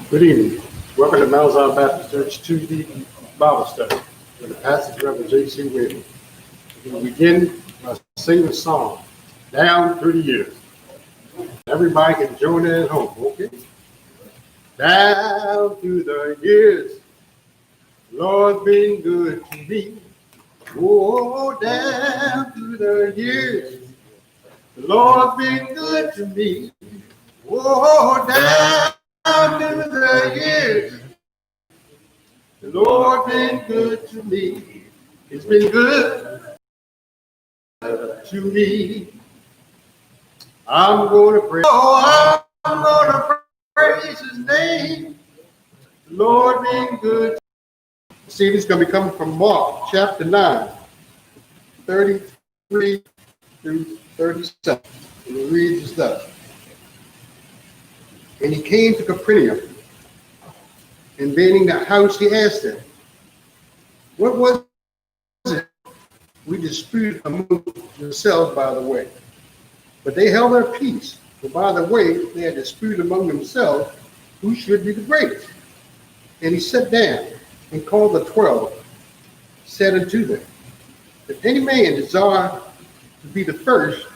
Good evening. Welcome to Mount Zion Baptist Church Tuesday Bible Study with the passage Reverend J.C. Williams. We will begin by singing a song, Down Through the Years. Everybody can join in at home, okay? Down through the years, Lord's been good to me. Oh, down through the years, the Lord's been good to me. Oh, down through the years, the Lord been good to me. He's been good to me. I'm going to praise. Oh, I'm going to praise His name. The Lord been good. See, this is going to be coming from Mark chapter 9, 33 through 37. We'll read this stuff. And he came to Capernaum. And being in the house, he asked them, what was it we disputed among yourselves by the way? But they held their peace, for by the way they had disputed among themselves who should be the greatest. And he sat down and called the 12, said unto them, if any man desire to be the first,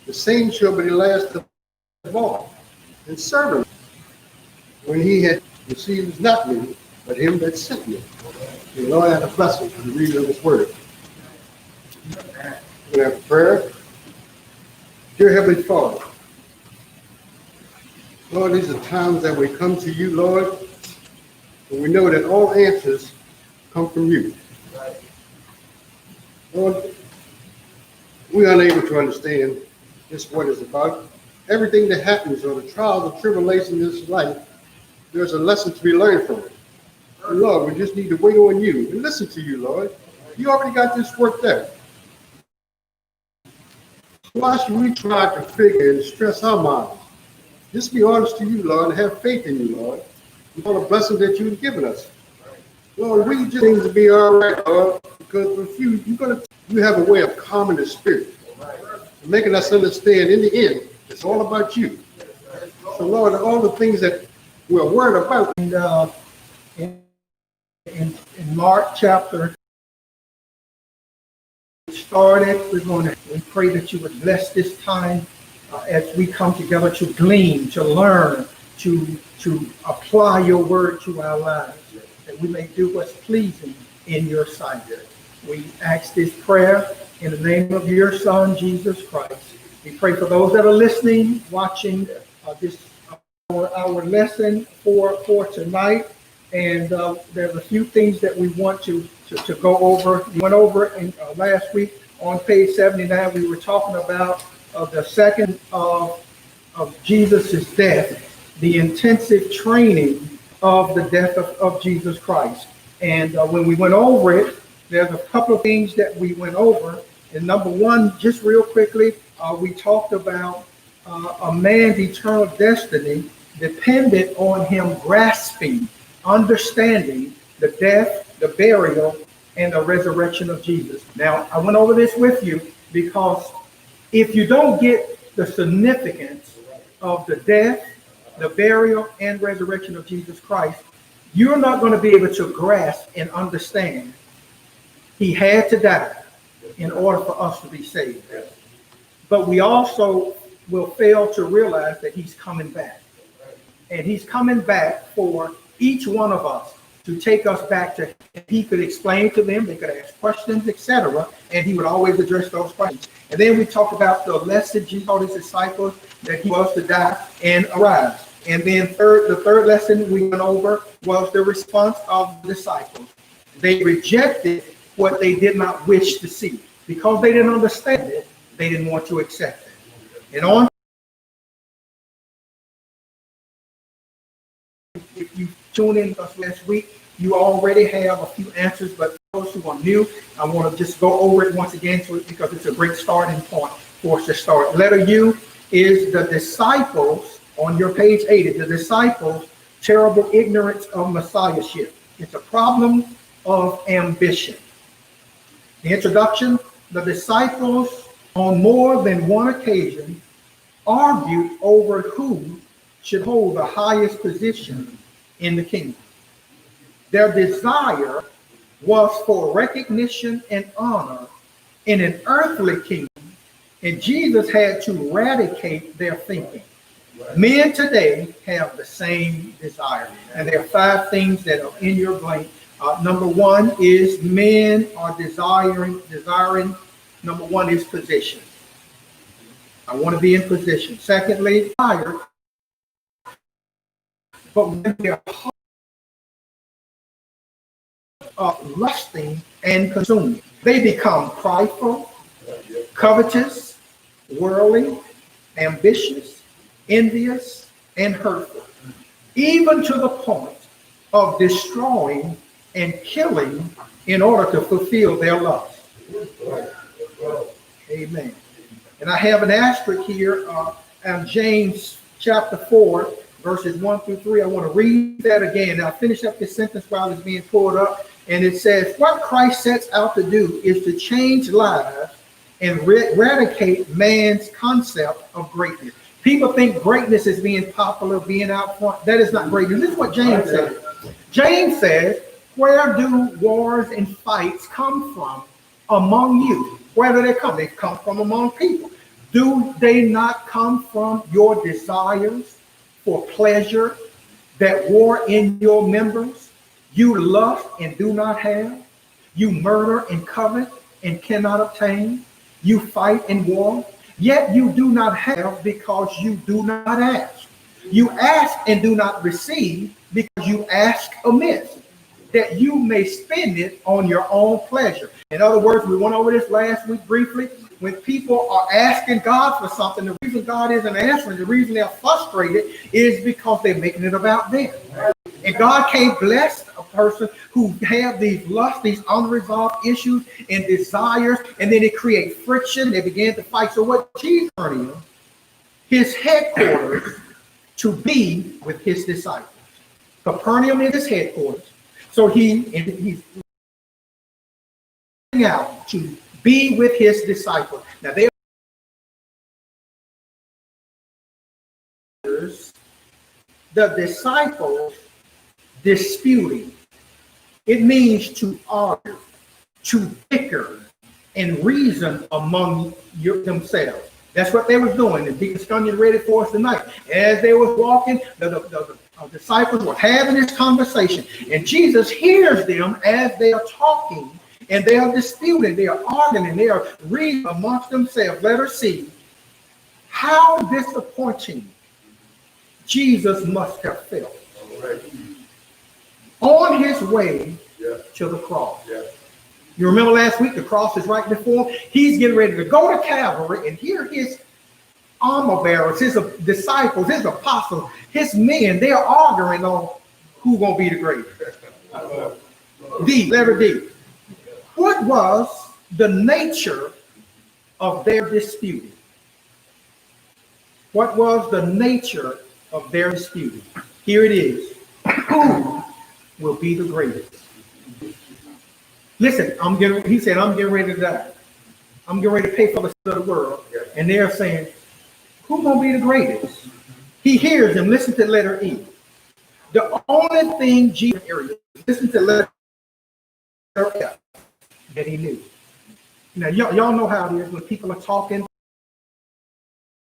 the same shall be the last of all, and serve him. When he had received not me, but him that sent me. The Lord had a blessing for the reading of His word. We're going to have a prayer. Dear Heavenly Father, Lord, these are times that we come to you, Lord, and we know that all answers come from you. Lord, we are unable to understand just what it's about. Everything that happens, or the trials and tribulations in this life, there's a lesson to be learned from it. And Lord, we just need to wait on you and listen to you, Lord. You already got this worked out. Why should we try to figure and stress our minds? Just be honest to you, Lord, and have faith in you, Lord, and all the blessings that you've given us. Lord, we just things to be all right, Lord, because with you, you have a way of calming the spirit, and making us understand in the end, it's all about you. So, Lord, all the things that we're worried about. And in Mark chapter started, we pray that you would bless this time as we come together to glean, to learn, to apply your word to our lives, that we may do what's pleasing in your sight. We ask this prayer in the name of your Son, Jesus Christ. We pray for those that are listening, watching our lesson for tonight. And there's a few things that we want to go over. We went over in last week on page 79. We were talking about the second of Jesus' death, the intensive training of the death of Jesus Christ. And when we went over it, there's a couple of things that we went over. And number one, just real quickly, we talked about a man's eternal destiny depended on him grasping, understanding the death, the burial, and the resurrection of Jesus. Now, I went over this with you because if you don't get the significance of the death, the burial, and resurrection of Jesus Christ, you're not going to be able to grasp and understand He had to die in order for us to be saved. But we also will fail to realize that He's coming back. And He's coming back for each one of us to take us back to Him. He could explain to them, they could ask questions, etc., and He would always address those questions. And then we talked about the lesson Jesus taught His disciples, that He was to die and arise. And then the third lesson we went over was the response of the disciples. They rejected what they did not wish to see. Because they didn't understand it, they didn't want to accept it. And on if you tune in with us last week, you already have a few answers, but those who are new, I want to just go over it once again because it's a great starting point for us to start. Letter U is the disciples on your page 80, the disciples' terrible ignorance of messiahship. It's a problem of ambition. The introduction, the disciples on more than one occasion argued over who should hold the highest position in the kingdom. Their desire was for recognition and honor in an earthly kingdom, and Jesus had to eradicate their thinking. Men today have the same desire, and there are 5 things that are in your blank. Number 1 is men are desiring. Number 1 is position. I want to be in position. Secondly, desire, but when their heart are lusting and consuming, they become prideful, covetous, worldly, ambitious, envious, and hurtful, even to the point of destroying and killing in order to fulfill their lust. Amen. And I have an asterisk here on James chapter 4, verses 1 through 3. I want to read that again. I'll finish up this sentence while it's being pulled up. And it says, what Christ sets out to do is to change lives and eradicate man's concept of greatness. People think greatness is being popular, being out front. That is not greatness. This is what James says. James says, where do wars and fights come from among you? Where do they come? They come from among people. Do they not come from your desires for pleasure that war in your members? You lust and do not have. You murder and covet and cannot obtain. You fight and war, yet you do not have because you do not ask. You ask and do not receive because you ask amiss, that you may spend it on your own pleasure. In other words, we went over this last week briefly. When people are asking God for something, the reason God isn't answering, the reason they're frustrated is because they're making it about them. And God can't bless a person who have these lusts, these unresolved issues and desires, and then it creates friction. They begin to fight. So what Jesus turned in, his headquarters to be with his disciples. Capernaum is his headquarters. So he's out to be with his disciples. Now they the disciples disputing. It means to argue, to bicker, and reason among themselves. That's what they was doing. And Deacon Skunyon read it for us tonight. As they was walking, the disciples were having this conversation, and Jesus hears them as they are talking, and they are disputing, they are arguing, and they are reasoning amongst themselves. Let us see how disappointing Jesus must have felt on his way to the cross. You remember last week, the cross is right before him. He's getting ready to go to Calvary, and here his armor bearers, his disciples, his apostles, his men, they are arguing on who's going to be the greatest. Letter D. What was the nature of their disputing? What was the nature of their disputing? Here it is. Who will be the greatest? Listen, he said, I'm getting ready to die. I'm getting ready to pay for the sin of the world. And they're saying, who's going to be the greatest? He hears them. Listen to letter E. The only thing Jesus, listen to letter F that he knew. Now, y'all know how it is when people are talking.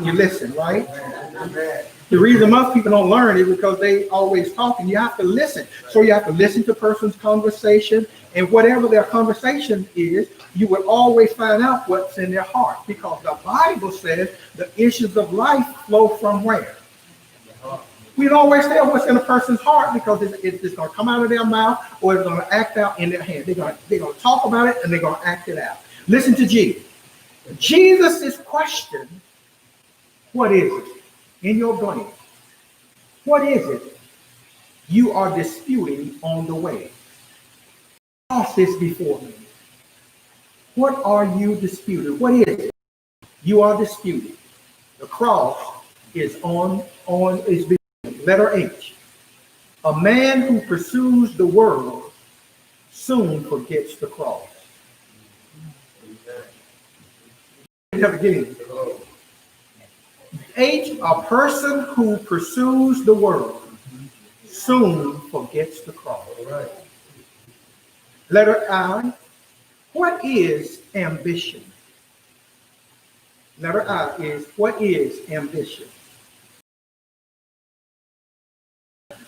You listen, right? The reason most people don't learn is because they always talking. You have to listen. So you have to listen to a person's conversation, and whatever their conversation is, you will always find out what's in their heart, because the Bible says the issues of life flow from where? We don't always tell what's in a person's heart, because it's going to come out of their mouth or it's going to act out in their hand. They're going to talk about it and they're going to act it out. Listen to G. Jesus' question. What is it? In your blank. What is it you are disputing on the way? Cross this before me. What are you disputing? What is it you are disputing? The cross is is before. Letter H. A man who pursues the world soon forgets the cross. H, a person who pursues the world soon forgets the cross. Letter I, what is ambition? Letter I is, what is ambition?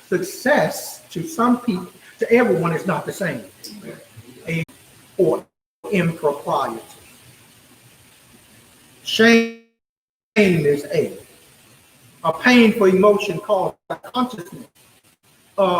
Success to some people, to everyone, is not the same. Or impropriety. Shame is a painful emotion caused by consciousness